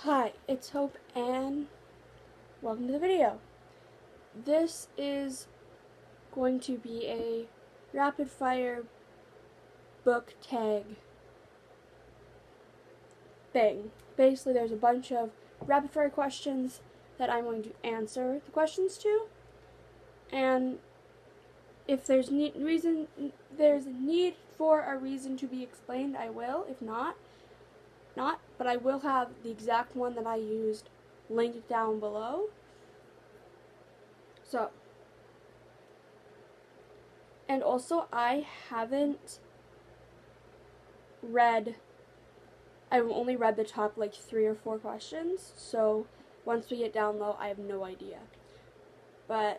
Hi, it's Hope and welcome to the video. This is going to be a rapid fire book tag thing. Basically, there's a bunch of rapid fire questions that I'm going to answer the questions to, and if there's need for a reason to be explained, I will. If not, but I will have the exact one that I used linked down below. So, and also I've only read the top like 3 or 4 questions, so once we get down low, I have no idea. And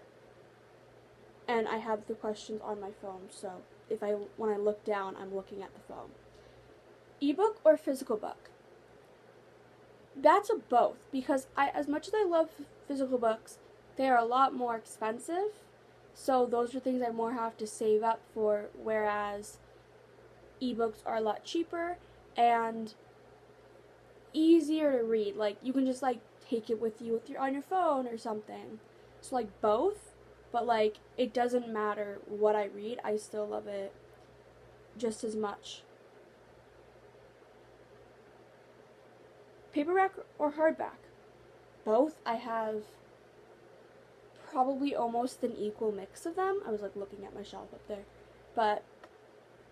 I have the questions on my phone, so when I look down, I'm looking at the phone. Ebook or physical book? That's a both, because as much as I love physical books, they are a lot more expensive, so those are things I more have to save up for, whereas ebooks are a lot cheaper and easier to read. Like, you can just like take it with you on your phone or something. So like both, but like it doesn't matter what I read, I still love it just as much. Paperback or hardback? Both. I have probably almost an equal mix of them. I was like looking at my shelf up there. But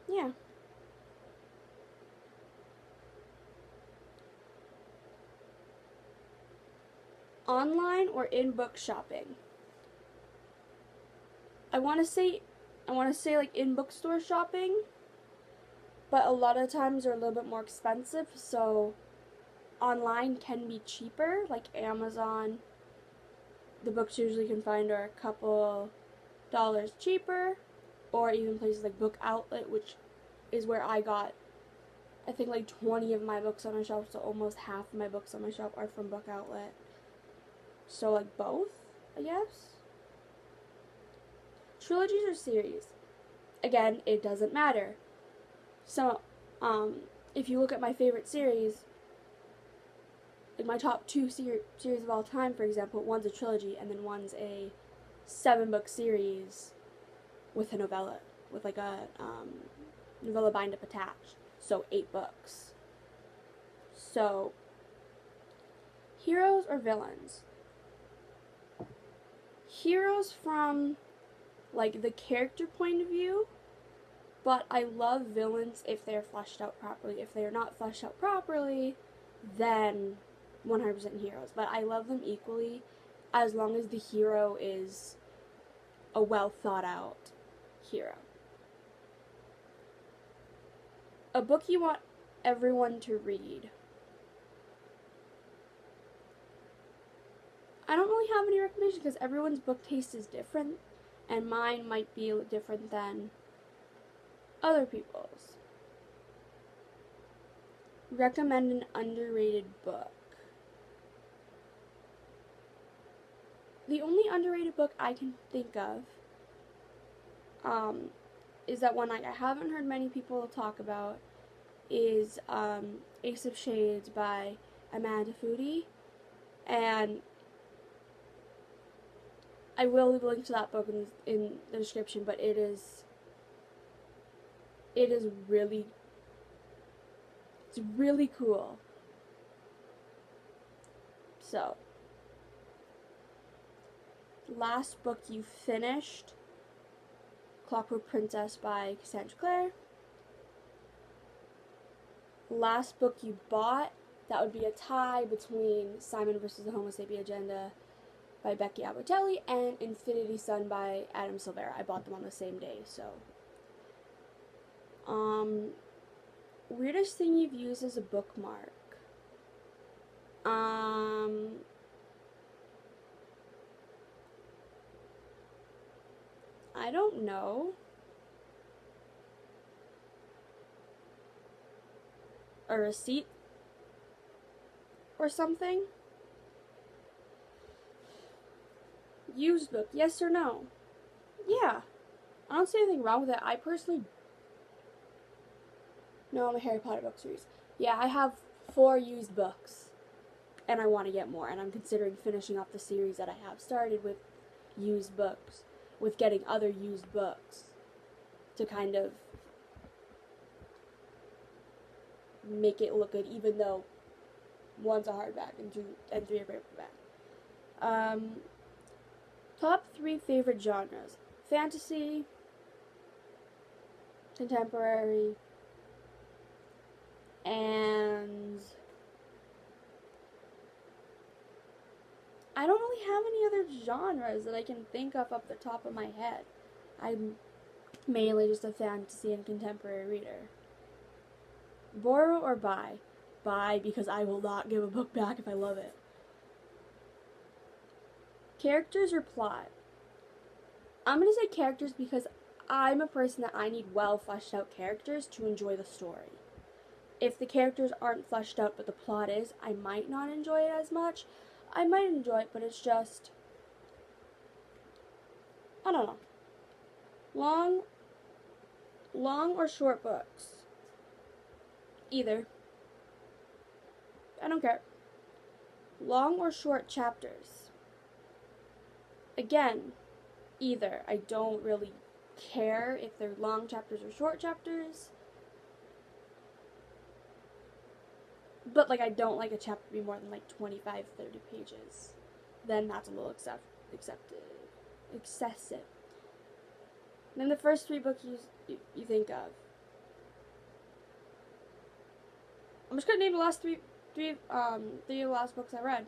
yeah. Online or in-book shopping? I want to say like in bookstore shopping, but a lot of times they're a little bit more expensive, so online can be cheaper, like Amazon. The books usually can find are a couple dollars cheaper, or even places like Book Outlet, which is where I got I think like 20 of my books on my shelf, so almost half of my books on my shelf are from Book Outlet. So like both, I guess. Trilogies or series? Again, it doesn't matter. So, if you look at my favorite series, like my top 2 series of all time, for example, one's a trilogy and then one's a 7-book series with a novella, with like a novella bind up attached. So 8 books. So, heroes or villains? Heroes from like the character point of view, but I love villains if they're fleshed out properly. If they're not fleshed out properly, then 100% heroes. But I love them equally as long as the hero is a well thought out hero. A book you want everyone to read? I don't really have any recommendations because everyone's book taste is different, and mine might be different than other people's. Recommend an underrated book. The only underrated book I can think of is that one I haven't heard many people talk about is Ace of Shades by Foody, and I will leave a link to that book in the description, but it is really, it's really cool. So, last book you finished? Clockwork Princess by Cassandra Clare. Last book you bought? That would be a tie between Simon vs. the Homo Sapien Agenda by Becky Albertelli and Infinity Sun by Adam Silvera. I bought them on the same day, so. Weirdest thing you've used as a bookmark? I don't know. A receipt or something? Used book, yes or no? Yeah. I don't see anything wrong with it. I personally... No, I'm a Harry Potter book series. Yeah, I have 4 used books. and I want to get more, and I'm considering finishing off the series that I have started with used books, with getting other used books to kind of make it look good, even though one's a hardback and three are paperback. Top 3 favorite genres: fantasy, contemporary, and I don't really have any other genres that I can think of off the top of my head. I'm mainly just a fantasy and contemporary reader. Borrow or buy? Buy, because I will not give a book back if I love it. Characters or plot? I'm going to say characters because I'm a person that I need well fleshed out characters to enjoy the story. If the characters aren't fleshed out but the plot is, I might not enjoy it as much. I might enjoy it, but it's just, I don't know. Long or short books? Either. I don't care. Long or short chapters? Again, either. I don't really care if they're long chapters or short chapters. But, like, I don't like a chapter to be more than, like, 25, 30 pages. Then that's a little excessive. Then the first 3 books you think of. I'm just going to name the last three of the last books I read.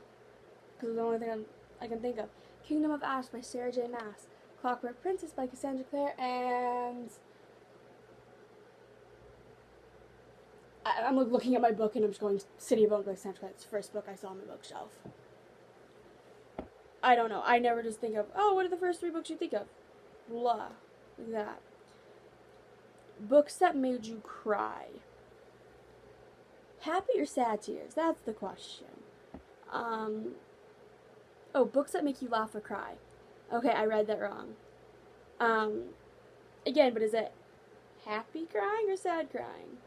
Because it's the only thing I can think of. Kingdom of Ash by Sarah J. Maas. Clockwork Princess by Cassandra, Clare, and I'm looking at my book and I'm just going City of Bones by Cassandra Clare. It's the first book I saw on my bookshelf. I don't know. I never just think of, oh, what are the first 3 books you think of? Blah. Like that. Books that made you cry. Happy or sad tears? That's the question. Books that make you laugh or cry. Okay, I read that wrong. Again, but is it happy crying or sad crying?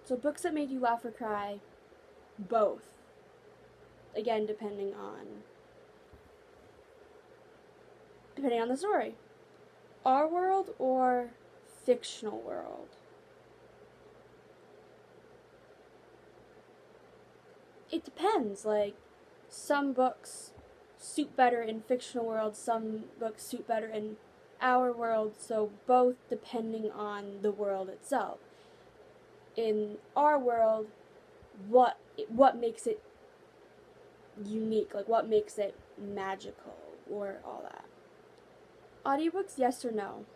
So books that made you laugh or cry, both. Again, depending on the story. Our world or fictional world? It depends. Like, some books suit better in fictional world, some books suit better in our world, so both depending on the world itself. In our world, what makes it unique, like what makes it magical or all that. Audiobooks, yes or no?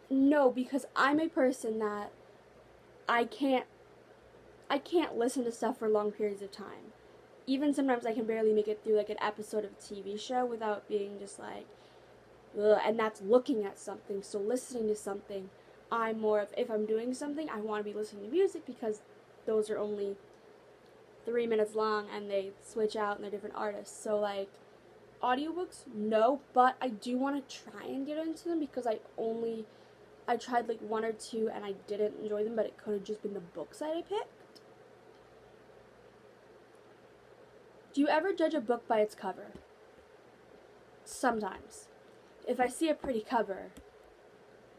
No, because I'm a person that I can't listen to stuff for long periods of time. Even sometimes I can barely make it through like an episode of a TV show without being just like, ugh, and that's looking at something. So listening to something, I'm more of, if I'm doing something, I want to be listening to music because those are only 3 minutes long and they switch out and they're different artists. So like, audiobooks, no, but I do want to try and get into them because I tried like 1 or 2 and I didn't enjoy them, but it could have just been the books that I picked. Do you ever judge a book by its cover? Sometimes. If I see a pretty cover,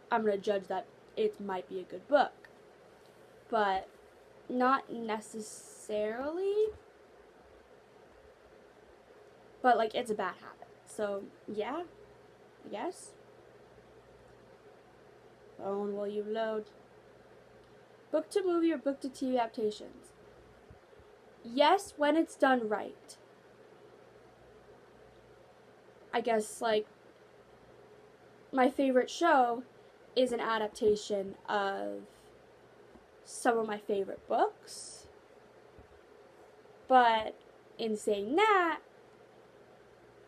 I'm going to judge that it might be a good book. But not necessarily. But, like, it's a bad habit. So, yeah. I guess. Phone, will you load? Book to movie or book to TV adaptations? Yes, when it's done right. I guess, like, my favorite show is an adaptation of some of my favorite books. But in saying that,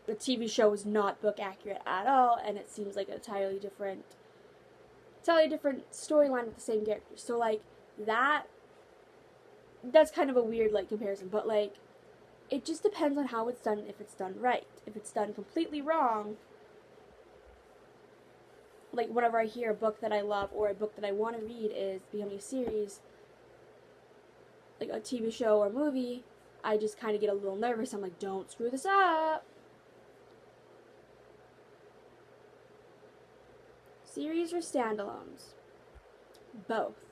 the TV show is not book accurate at all, and it seems like an entirely different storyline with the same characters. So, like, that's kind of a weird, like, comparison, but, like, it just depends on how it's done and if it's done right. If it's done completely wrong, like, whenever I hear a book that I love or a book that I want to read is becoming a series, like a TV show or movie, I just kind of get a little nervous. I'm like, don't screw this up. Series or standalones? Both.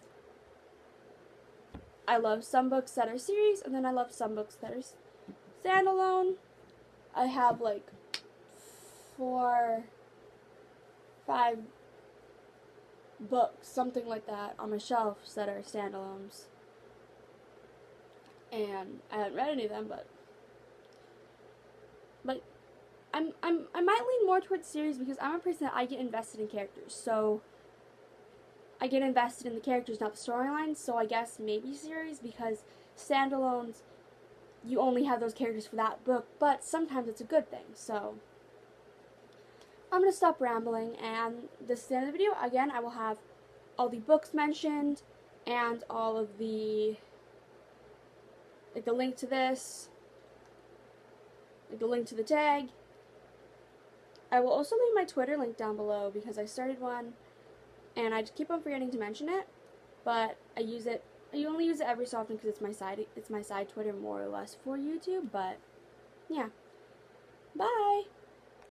I love some books that are series, and then I love some books that are standalone. I have like 4, 5 books, something like that, on my shelves that are standalones. And I haven't read any of them, but I might lean more towards series because I'm a person that I get invested in characters. So I get invested in the characters, not the storylines. So I guess maybe series, because standalones, you only have those characters for that book, but sometimes it's a good thing. So I'm going to stop rambling, and this is the end of the video. Again, I will have all the books mentioned and all of the, like the link to this, like the link to the tag. I will also leave my Twitter link down below because I started one and I just keep on forgetting to mention it, but I only use it every so often because it's my side Twitter more or less for YouTube, but yeah. Bye!